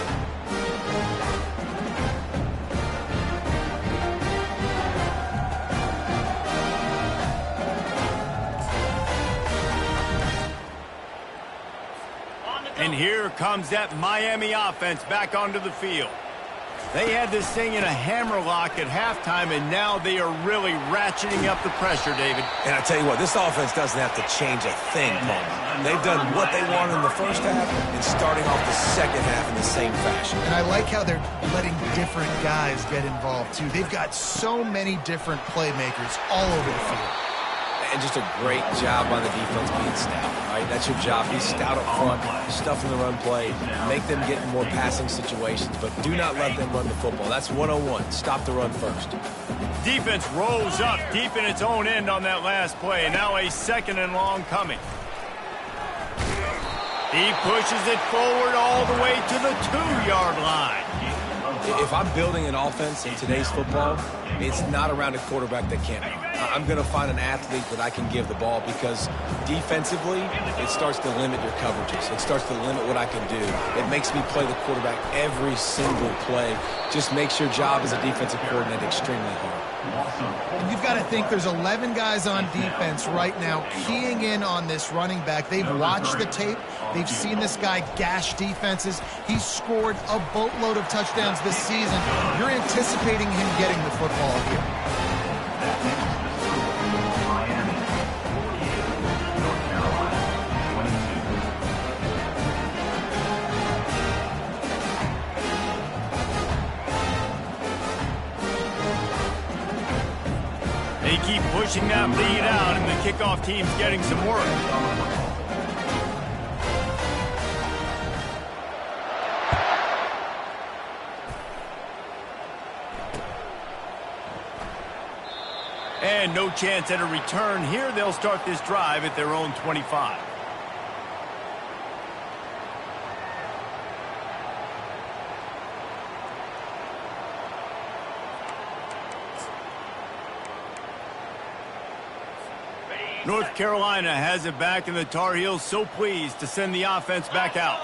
And here comes that Miami offense back onto the field. They had this thing in a hammerlock at halftime, and now they are really ratcheting up the pressure, David. And I tell you what, this offense doesn't have to change a thing, Paul. They've done what they wanted in the first half and starting off the second half in the same fashion. And I like how they're letting different guys get involved, too. They've got so many different playmakers all over the field. And just a great job by the defense being stout, right? That's your job. Be stout up front, stuff in the run play, make them get in more passing situations, but do not let them run the football. That's 101. Stop the run first. Defense rolls up deep in its own end on that last play. Now a 2nd and long coming. He pushes it forward all the way to the 2-yard line. If I'm building an offense in today's football, it's not around a quarterback that can't run. I'm going to find an athlete that I can give the ball because defensively, it starts to limit your coverages. It starts to limit what I can do. It makes me play the quarterback every single play. Just makes your job as a defensive coordinator extremely hard. And you've got to think there's 11 guys on defense right now keying in on this running back. They've watched the tape. They've seen this guy gash defenses. He's scored a boatload of touchdowns this season. You're anticipating him getting the football here. Miami, 48, North Carolina, 22. They keep pushing that lead out, and the kickoff team's getting some work. And no chance at a return here. They'll start this drive at their own 25. North Carolina has it back, and the Tar Heels so pleased to send the offense back out.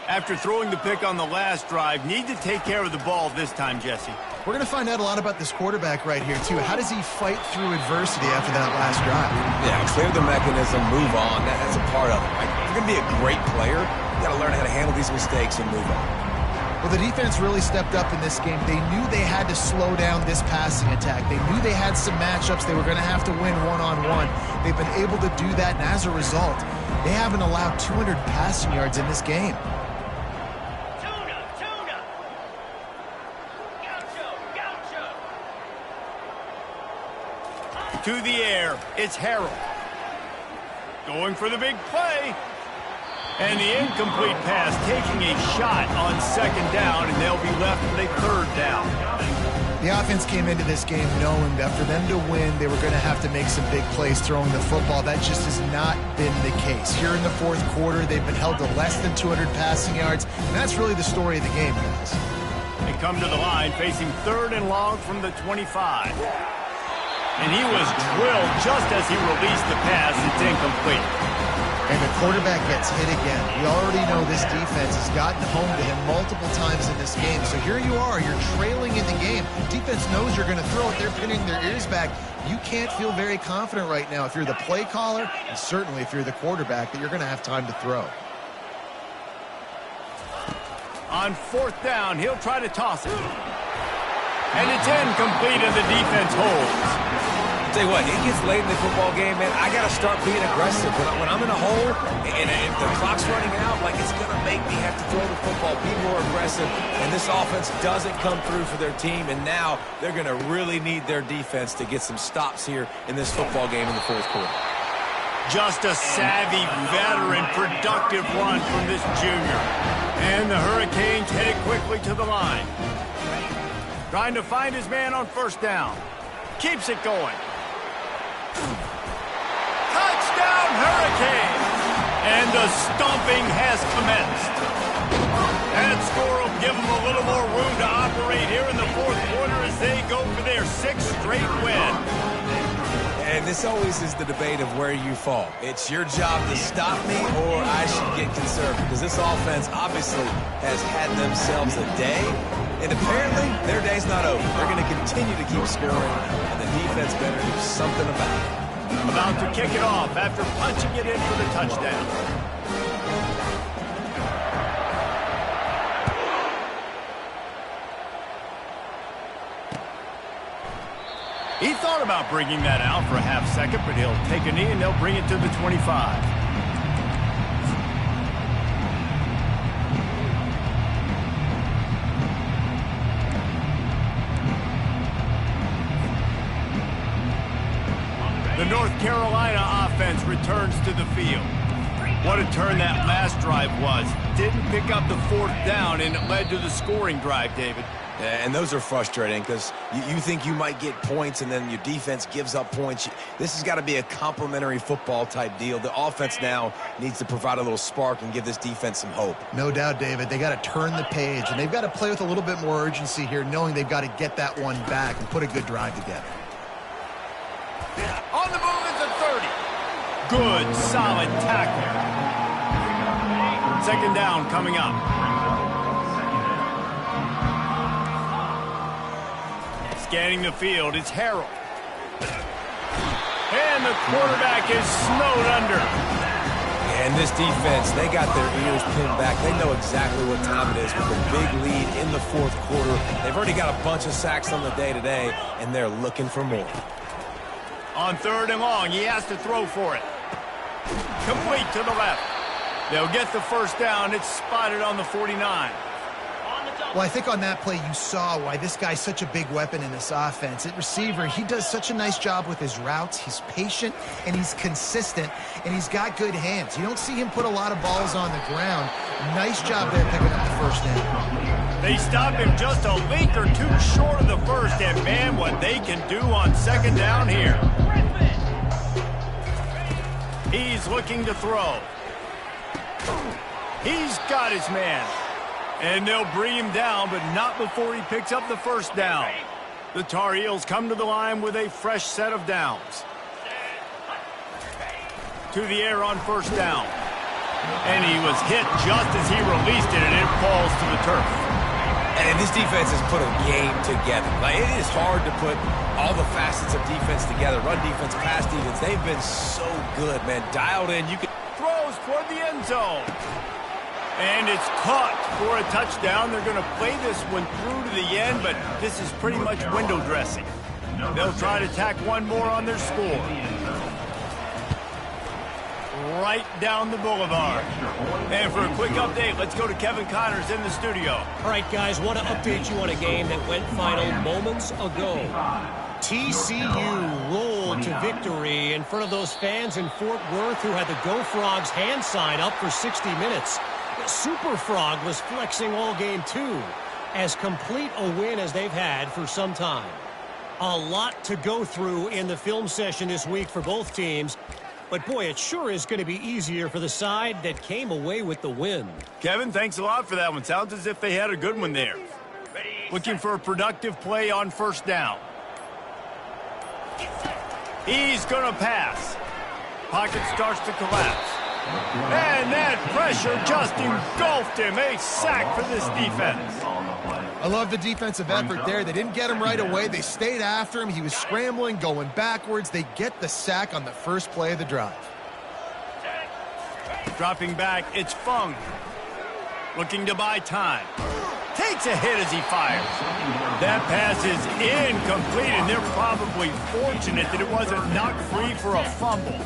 After throwing the pick on the last drive, need to take care of the ball this time, Jesse. We're going to find out a lot about this quarterback right here, too. How does he fight through adversity after that last drive? Yeah, clear the mechanism, move on. That's a part of it, right? If you're going to be a great player, you got to learn how to handle these mistakes and move on. Well, the defense really stepped up in this game. They knew they had to slow down this passing attack. They knew they had some matchups they were going to have to win one-on-one. They've been able to do that, and as a result, they haven't allowed 200 passing yards in this game. To the air, it's Harold. Going for the big play. And the incomplete pass, taking a shot on second down, and they'll be left with a third down. The offense came into this game knowing that for them to win, they were going to have to make some big plays throwing the football. That just has not been the case. Here in the fourth quarter, they've been held to less than 200 passing yards, and that's really the story of the game, guys. They come to the line facing third and long from the 25. And he was drilled just as he released the pass. It's incomplete. And the quarterback gets hit again. We already know this defense has gotten home to him multiple times in this game. So here you are, you're trailing in the game. Defense knows you're going to throw it. They're pinning their ears back. You can't feel very confident right now if you're the play caller, and certainly if you're the quarterback, that you're going to have time to throw. On fourth down, he'll try to toss it. And it's incomplete, and the defense holds. Tell you what, it gets late in the football game, man. I got to start being aggressive. When I'm in a hole and if the clock's running out, like, it's going to make me have to throw the football, be more aggressive. And this offense doesn't come through for their team, and now they're going to really need their defense to get some stops here in this football game in the fourth quarter. Just a savvy, veteran, productive run from this junior. And the Hurricanes headed quickly to the line. Trying to find his man on first down. Keeps it going. Touchdown, Hurricane! And the stomping has commenced. That score will give them a little more room to operate here in the fourth quarter as they go for their sixth straight win. And this always is the debate of where you fall. It's your job to stop me, or I should get conservative, because this offense obviously has had themselves a day, and apparently their day's not over. They're going to continue to keep scoring, and the defense better do something about it. About to kick it off after punching it in for the touchdown. He thought about bringing that out for a half second, but he'll take a knee and they'll bring it to the 25. The North Carolina offense returns to the field. What a turn that last drive was. Didn't pick up the fourth down, and it led to the scoring drive, David. And those are frustrating because you think you might get points and then your defense gives up points. This has got to be a complimentary football type deal. The offense now needs to provide a little spark and give this defense some hope. No doubt, David. They got to turn the page, and they've got to play with a little bit more urgency here, knowing they've got to get that one back and put a good drive together. On the move at the 30. Good, solid tackle. Second down coming up. Scanning the field, it's Harold. And the quarterback is snowed under. And this defense, they got their ears pinned back. They know exactly what time it is with a big lead in the fourth quarter. They've already got a bunch of sacks on the day today, and they're looking for more. On third and long, he has to throw for it. Complete to the left. They'll get the first down. It's spotted on the 49. Well, I think on that play you saw why this guy's such a big weapon in this offense. At receiver, he does such a nice job with his routes. He's patient, and he's consistent, and he's got good hands. You don't see him put a lot of balls on the ground. Nice job there picking up the first down. They stop him just a link or two short of the first, and man, what they can do on second down here. He's looking to throw. He's got his man. And they'll bring him down, but not before he picks up the first down. The Tar Heels come to the line with a fresh set of downs. To the air on first down. And he was hit just as he released it, and it falls to the turf. And this defense has put a game together. Like, it is hard to put all the facets of defense together. Run defense, pass defense. They've been so good, man. Dialed in. You can throws toward the end zone. And it's caught for a touchdown. They're going to play this one through to the end, but this is pretty much window dressing. They'll try to tack one more on their score. Right down the boulevard. And for a quick update, let's go to Kevin Connors in the studio. All right, guys, want to update you on a game that went final moments ago. TCU rolled road to victory in front of those fans in Fort Worth who had the Go Frogs hand sign up for 60 minutes. Super Frog was flexing all game too. As complete a win as they've had for some time. A lot to go through in the film session this week for both teams. But boy, it sure is going to be easier for the side that came away with the win. Kevin, thanks a lot for that one. Sounds as if they had a good one there. Looking for a productive play on first down. He's going to pass. Pocket starts to collapse. And that pressure just engulfed him. A sack for this defense. I love the defensive effort there. They didn't get him right away. They stayed after him. He was scrambling, going backwards. They get the sack on the first play of the drive. Dropping back, it's Fung. Looking to buy time. Takes a hit as he fires. That pass is incomplete, and they're probably fortunate that it wasn't knocked free for a fumble.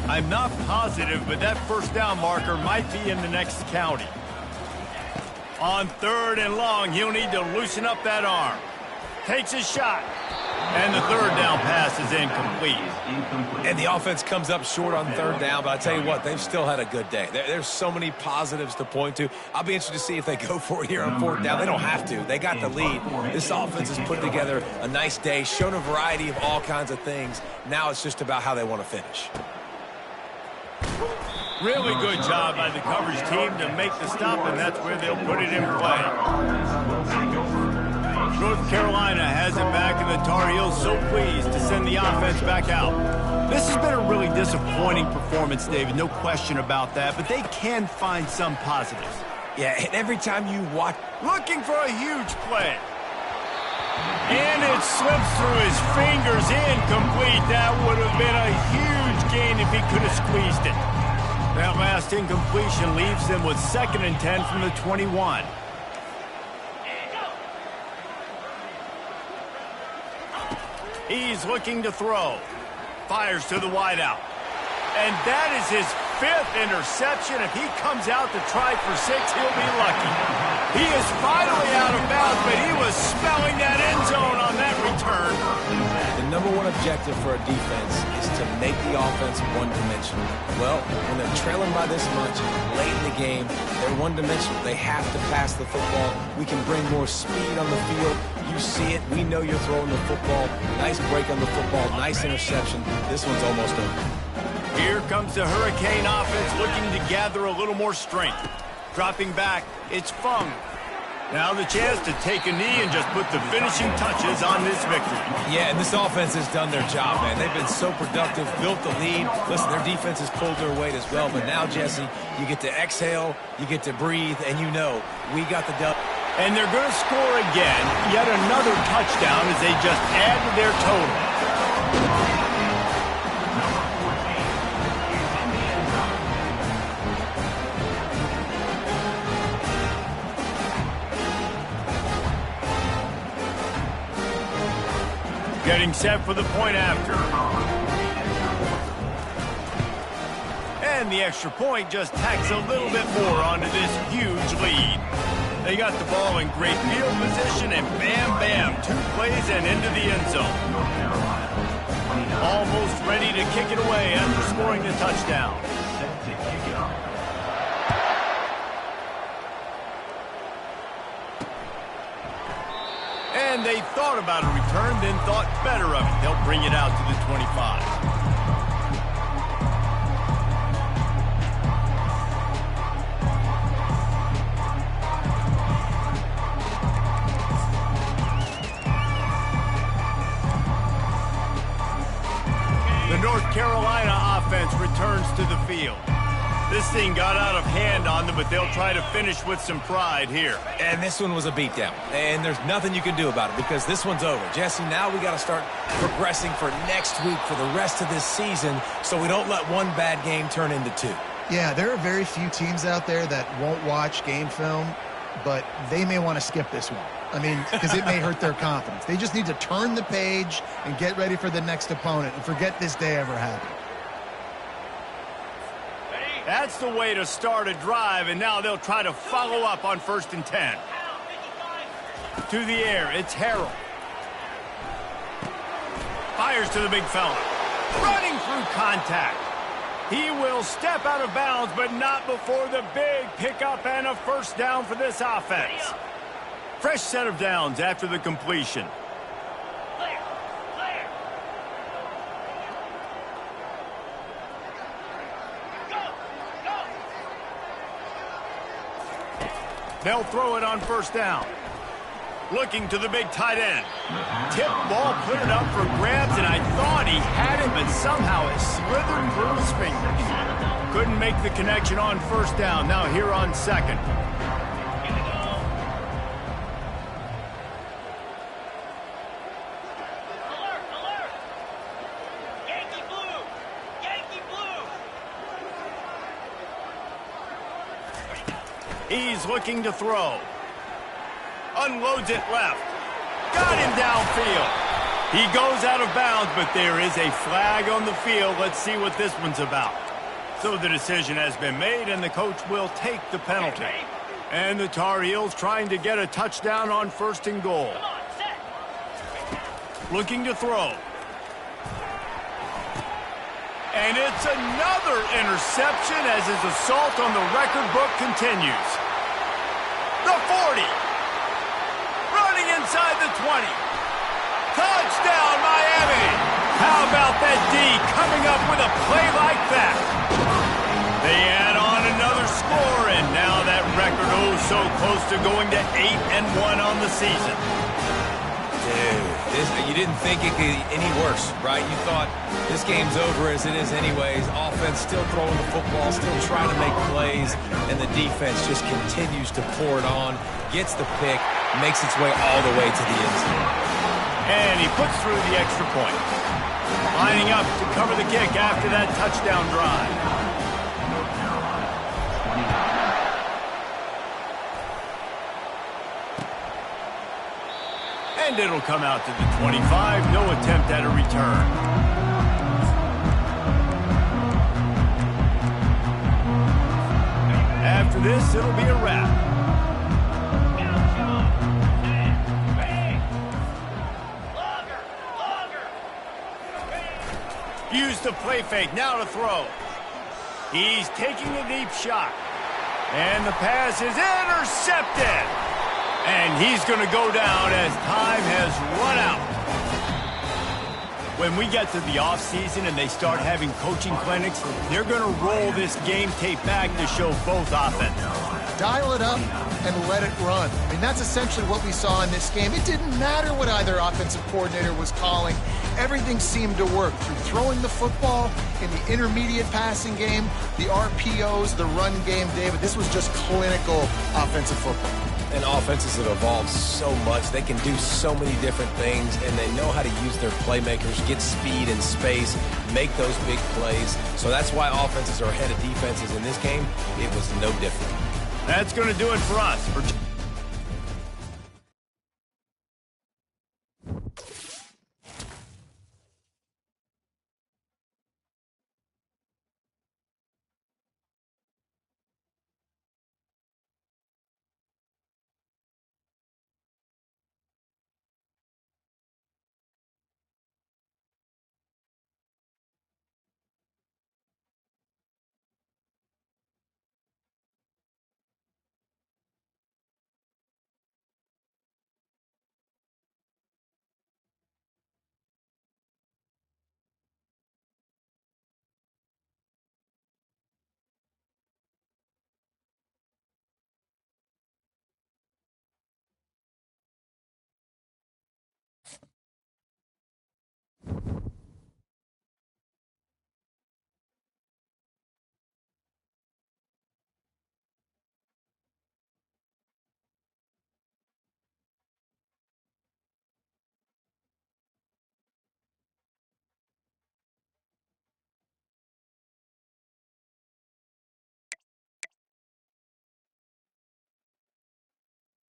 I'm not positive, but that first down marker might be in the next county. On 3rd and long, he'll need to loosen up that arm. Takes a shot. And the third down pass is incomplete. And the offense comes up short on 3rd down, but I tell you what, they've still had a good day. There's so many positives to point to. I'll be interested to see if they go for it here on 4th down. They don't have to. They got the lead. This offense has put together a nice day, shown a variety of all kinds of things. Now it's just about how they want to finish. Really good job by the coverage team to make the stop, and that's where they'll put it in play. North Carolina has it back, and the Tar Heels so pleased to send the offense back out. This has been a really disappointing performance, David, no question about that, but they can find some positives. Yeah, and every time you watch... Looking for a huge play. And it slips through his fingers, incomplete. That would have been a huge gain if he could have squeezed it. That last incompletion leaves them with 2nd and 10 from the 21. He's looking to throw. Fires to the wideout. And that is his 5th interception. If he comes out to try for 6, he'll be lucky. He is finally out of bounds, but he was smelling that end zone on that return. The #1 objective for a defense is to make the offense one-dimensional. Well, when they're trailing by this much late in the game, they're one-dimensional. They have to pass the football. We can bring more speed on the field. You see it. We know you're throwing the football. Nice break on the football. Nice interception. This one's almost over. Here comes the Hurricane offense looking to gather a little more strength. Dropping back, it's Fung. Now the chance to take a knee and just put the finishing touches on this victory. Yeah, and this offense has done their job, man. They've been so productive, built the lead. Listen, their defense has pulled their weight as well. But now, Jesse, you get to exhale, you get to breathe, and you know we got the dub. And they're going to score again, yet another touchdown as they just add to their total. Getting set for the point after. And the extra point just tacks a little bit more onto this huge lead. They got the ball in great field position, and bam, bam, 2 plays and into the end zone. Almost ready to kick it away after scoring the touchdown. And they thought about a return, then thought better of it. They'll bring it out to the 25. The North Carolina offense returns to the field. This thing got out of hand on them, but they'll try to finish with some pride here. And this one was a beatdown. And there's nothing you can do about it because this one's over. Jesse, now we got to start progressing for next week for the rest of this season so we don't let one bad game turn into 2. Yeah, there are very few teams out there that won't watch game film, but they may want to skip this one. I mean, because it may hurt their confidence. They just need to turn the page and get ready for the next opponent and forget this day ever happened. That's the way to start a drive, and now they'll try to follow up on 1st and 10. To the air, it's Harrell. Fires to the big fella. running through contact. He will step out of bounds, but not before the big pickup and a first down for this offense. Fresh set of downs after the completion. Clear. Clear. Go. Go. They'll throw it on first down. Looking to the big tight end. Tip ball put it up for grabs, and I thought he had it, but somehow it slithered through his fingers. Couldn't make the connection on first down. Now here on second. Here we go. Alert. Alert. Yankee blue. Yankee blue. He's looking to throw. Unloads it left. Got him downfield. He goes out of bounds, but there is a flag on the field. Let's see what this one's about. So the decision has been made, and the coach will take the penalty. And the Tar Heels trying to get a touchdown on first and goal. Come on, set. Looking to throw. And it's another interception as his assault on the record book continues. The 40. Running inside the 20. Touchdown, Miami! How about that D coming up with a play like that? They add on another score, and now that record so close to going to 8-1 on the season. Dude, you didn't think it could be any worse, right? You thought this game's over as it is anyways. Offense still throwing the football, still trying to make plays, and the defense just continues to pour it on, gets the pick, makes its way all the way to the end zone. And he puts through the extra point. Lining up to cover the kick after that touchdown drive. And it'll come out to the 25. No attempt at a return. After this, it'll be a wrap. Used the play fake, now to throw. He's taking a deep shot. And the pass is intercepted. And he's going to go down as time has run out. When we get to the offseason and they start having coaching clinics, they're going to roll this game tape back to show both offenses. Dial it up and let it run. I mean, that's essentially what we saw in this game. It didn't matter what either offensive coordinator was calling. Everything seemed to work through throwing the football in the intermediate passing game, the RPOs, the run game, David. This was just clinical offensive football. And offenses have evolved so much. They can do so many different things, and they know how to use their playmakers, get speed and space, make those big plays. So that's why offenses are ahead of defenses in this game. It was no different. That's going to do it for us.